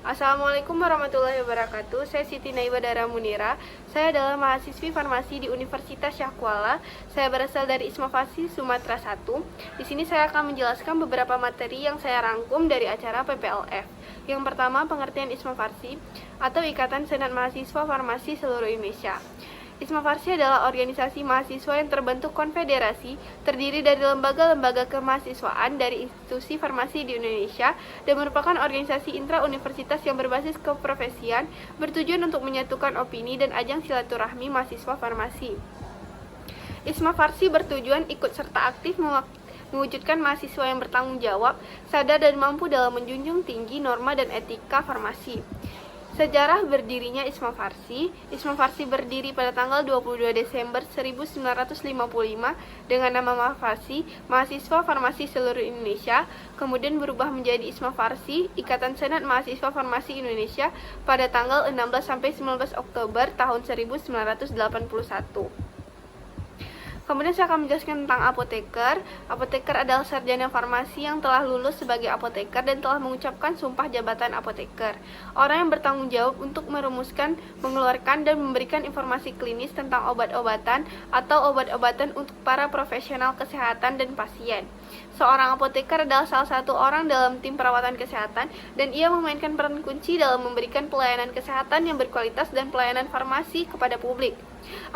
Assalamualaikum warahmatullahi wabarakatuh. Saya Siti Naiba Dara Munira. Saya adalah mahasiswi farmasi di Universitas Syahkuala. Saya berasal dari ISMA Farsi Sumatera 1. Di sini saya akan menjelaskan beberapa materi yang saya rangkum dari acara PPLF. Yang pertama, pengertian ISMA Farsi atau Ikatan Senat Mahasiswa Farmasi Seluruh Indonesia. ISMA Farsi adalah organisasi mahasiswa yang terbentuk konfederasi, terdiri dari lembaga-lembaga kemahasiswaan dari institusi farmasi di Indonesia dan merupakan organisasi intra-universitas yang berbasis keprofesian, bertujuan untuk menyatukan opini dan ajang silaturahmi mahasiswa farmasi. ISMA Farsi bertujuan ikut serta aktif mewujudkan mahasiswa yang bertanggung jawab, sadar dan mampu dalam menjunjung tinggi norma dan etika farmasi. Sejarah berdirinya ISMA Farsi berdiri pada tanggal 22 Desember 1955 dengan nama Farsi, Mahasiswa Farmasi Seluruh Indonesia, kemudian berubah menjadi ISMA Farsi, Ikatan Senat Mahasiswa Farmasi Indonesia pada tanggal 16-19 Oktober tahun 1981. Kemudian saya akan menjelaskan tentang apoteker. Apoteker adalah sarjana farmasi yang telah lulus sebagai apoteker dan telah mengucapkan sumpah jabatan apoteker. Orang yang bertanggung jawab untuk merumuskan, mengeluarkan, dan memberikan informasi klinis tentang obat-obatan atau obat-obatan untuk para profesional kesehatan dan pasien. Seorang apoteker adalah salah satu orang dalam tim perawatan kesehatan dan ia memainkan peran kunci dalam memberikan pelayanan kesehatan yang berkualitas dan pelayanan farmasi kepada publik.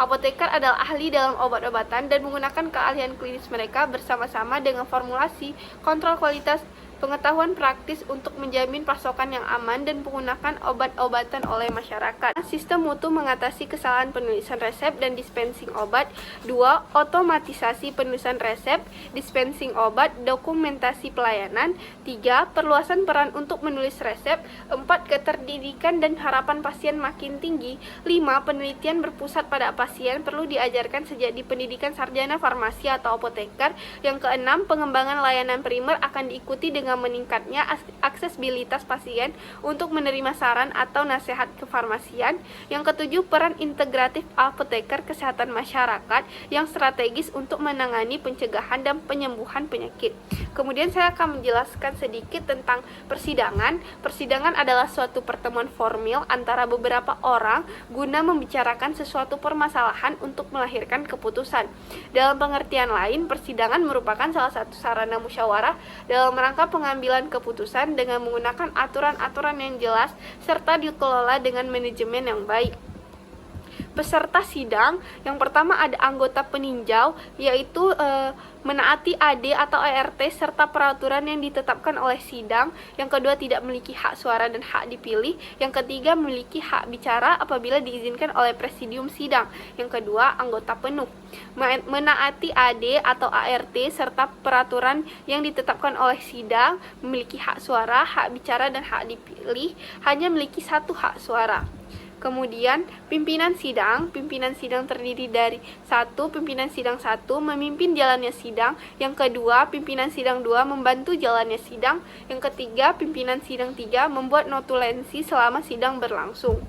Apoteker adalah ahli dalam obat-obatan dan menggunakan keahlian klinis mereka bersama-sama dengan formulasi, kontrol kualitas, pengetahuan praktis untuk menjamin pasokan yang aman dan penggunaan obat-obatan oleh masyarakat. Sistem mutu mengatasi kesalahan penulisan resep dan dispensing obat. 2. Otomatisasi penulisan resep, dispensing obat, dokumentasi pelayanan. 3. Perluasan peran untuk menulis resep. 4. Keterdidikan dan harapan pasien makin tinggi. 5. Penelitian berpusat pada pasien perlu diajarkan sejak di pendidikan sarjana farmasi atau apoteker. Yang keenam, pengembangan layanan primer akan diikuti dengan meningkatnya aksesibilitas pasien untuk menerima saran atau nasihat kefarmasian. Yang ketujuh, peran integratif apoteker kesehatan masyarakat yang strategis untuk menangani pencegahan dan penyembuhan penyakit. Kemudian saya akan menjelaskan sedikit tentang persidangan. Persidangan adalah suatu pertemuan formil antara beberapa orang guna membicarakan sesuatu permasalahan untuk melahirkan keputusan. Dalam pengertian lain, persidangan merupakan salah satu sarana musyawarah dalam rangka pengambilan keputusan dengan menggunakan aturan-aturan yang jelas serta dikelola dengan manajemen yang baik. Peserta sidang, yang pertama ada anggota peninjau, yaitu menaati AD atau ART serta peraturan yang ditetapkan oleh sidang. Yang kedua, tidak memiliki hak suara dan hak dipilih. Yang ketiga, memiliki hak bicara apabila diizinkan oleh presidium sidang. Yang kedua, anggota penuh menaati AD atau ART serta peraturan yang ditetapkan oleh sidang, memiliki hak suara, hak bicara, dan hak dipilih, hanya memiliki satu hak suara. Kemudian pimpinan sidang terdiri dari 1. Pimpinan sidang 1 memimpin jalannya sidang. Yang kedua, pimpinan sidang 2 membantu jalannya sidang. Yang ketiga, pimpinan sidang 3 membuat notulensi selama sidang berlangsung.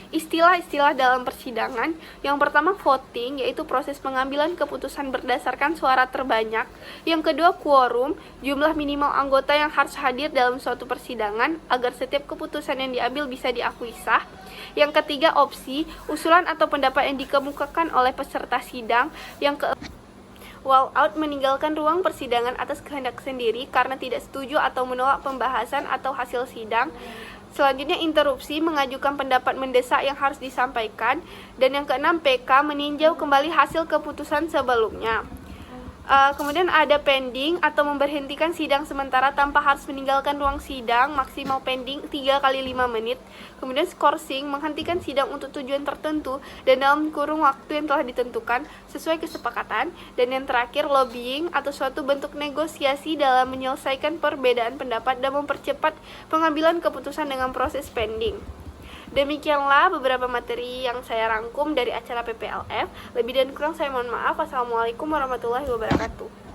Istilah-istilah dalam persidangan. Yang pertama, voting, yaitu proses pengambilan keputusan berdasarkan suara terbanyak. Yang kedua, quorum, jumlah minimal anggota yang harus hadir dalam suatu persidangan agar setiap keputusan yang diambil bisa diakui sah. Yang ketiga, opsi, usulan atau pendapat yang dikemukakan oleh peserta sidang. Yang keempat, walk out, meninggalkan ruang persidangan atas kehendak sendiri karena tidak setuju atau menolak pembahasan atau hasil sidang. Selanjutnya, interupsi, mengajukan pendapat mendesak yang harus disampaikan. Dan yang keenam, PK, meninjau kembali hasil keputusan sebelumnya. Kemudian ada pending atau memberhentikan sidang sementara tanpa harus meninggalkan ruang sidang, maksimal pending 3 kali 5 menit. Kemudian coursing, menghentikan sidang untuk tujuan tertentu dan dalam kurung waktu yang telah ditentukan sesuai kesepakatan. Dan yang terakhir, lobbying atau suatu bentuk negosiasi dalam menyelesaikan perbedaan pendapat dan mempercepat pengambilan keputusan dengan proses pending. Demikianlah beberapa materi yang saya rangkum dari acara PPLF. Lebih dan kurang saya mohon maaf. Wassalamualaikum warahmatullahi wabarakatuh.